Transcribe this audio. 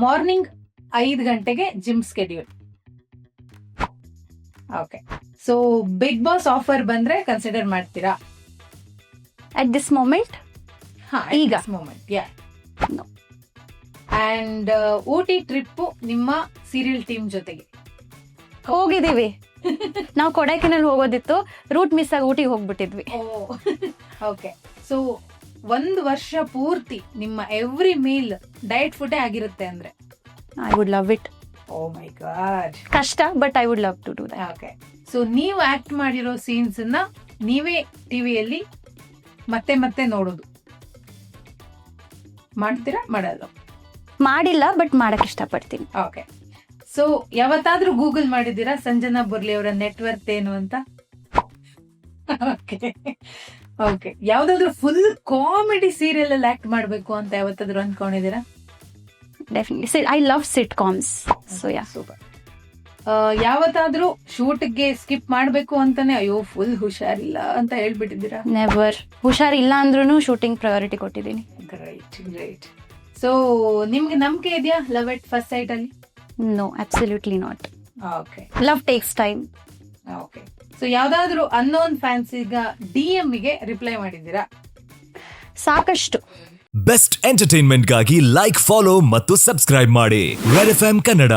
Morning 5 ಗಂಟೆಗೆ gym schedule. Okay, so big boss offer ಬಂದ್ರೆ consider ಮಾಡ್ತೀರಾ? ಅಟ್ ದಿಸ್ ಮೊಮೆಂಟ್ ಈಗ ಮೂಮೆಂಟ್ ಯಾ. ಅಂಡ್ ಊಟಿ ಟ್ರಿಪ್ ನಿಮ್ಮ ಸೀರಿಯಲ್ ಟೀಮ್ ಜೊತೆಗೆ ಹೋಗಿದೀವಿ. ನಾವು ಕೊಡೈಕೆನಾಲ್ ಹೋಗೋದಿತ್ತು, ರೂಟ್ ಮಿಸ್ ಆಗಿ ಊಟಿಗೆ ಹೋಗ್ಬಿಟ್ಟಿದ್ವಿ. ಓಕೆ, ಸೊ 1 ವರ್ಷ ಪೂರ್ತಿ ನಿಮ್ಮ ಎವ್ರಿ ಮೀಲ್ ಡಯಟ್ ಫುಡ್ ಆಗಿರುತ್ತೆ ಅಂದ್ರೆ I would love it. Oh my god, ಕಷ್ಟ, but I would love to do that. Okay, so ನೀವು ಆಕ್ಟ್ ಮಾಡಿರೋ ಸೀನ್ಸ್ ನ ನೀವೇ ಟಿವಿಯಲ್ಲಿ ಮತ್ತೆ ಮತ್ತೆ ನೋಡೋದು ಮಾಡ್ತೀರಾ? ಮಾಡಲ್ಲ? ಮಾಡಿಲ್ಲ, ಬಟ್ ಮಾಡಕ್ ಇಷ್ಟಪಡ್ತೀನಿ. ಓಕೆ, ಸೊ ಯಾವತ್ತಾದ್ರೂ ಗೂಗಲ್ ಮಾಡಿದ್ದೀರಾ ಸಂಜನಾ ಬುರ್ಲಿ ಅವರ ನೆಟ್ವರ್ಕ್ ಏನು ಅಂತ? ಓಕೆ ಓಕೆ, ಯಾವ್ದಾದ್ರು ಫುಲ್ ಕಾಮಿಡಿ ಸೀರಿಯಲ್ ಅಲ್ಲಿ ಆಕ್ಟ್ ಮಾಡ್ಬೇಕು ಅಂತ ಯಾವತ್ತಾದ್ರೂ ಅನ್ಕೊಂಡಿದ್ದೀರಾ? Definitely I love sitcoms. So yeah, super. ಯಾವತ್ತಾದ್ರೂ ಶೂಟ್ಗೆ ಸ್ಕಿಪ್ ಮಾಡ್ಬೇಕು ಅಂತಾನೆ ಅಯ್ಯೋ ಫುಲ್ ಹುಷಾರಿಲ್ಲ ಅಂತ ಹೇಳ್ಬಿಟ್ಟಿದ್ದೀರಾ? ನೆವರ್. ಹುಷಾರಿಲ್ಲ ಅಂದ್ರೂ ಶೂಟಿಂಗ್ ಪ್ರಯಾರಿಟಿ ಕೊಟ್ಟಿದ್ದೀನಿ. Great great. ಸೊ ನಿಮ್ಗೆ ನಂಬಿಕೆ ಇದೆಯಾ ಲವ್ ಎಟ್ ಫಸ್ಟ್ ಸೈಟ್ ಅಲ್ಲಿ? No, absolutely not. Okay love takes time. Okay, so ಯಾವ್ದಾದ್ರು ಅನ್ನೋನ್ ಫ್ಯಾನ್ಸ್ ಈಗ DM ಗೆ ರಿಪ್ಲೈ ಮಾಡಿದ್ದೀರಾ? ಸಾಕಷ್ಟು. ಬೆಸ್ಟ್ ಎಂಟರ್ಟೈನ್ಮೆಂಟ್ಗಾಗಿ ಲೈಕ್, ಫಾಲೋ ಮತ್ತು ಸಬ್ಸ್ಕ್ರೈಬ್ ಮಾಡಿ ರೆಡ್ FM ಕನ್ನಡ.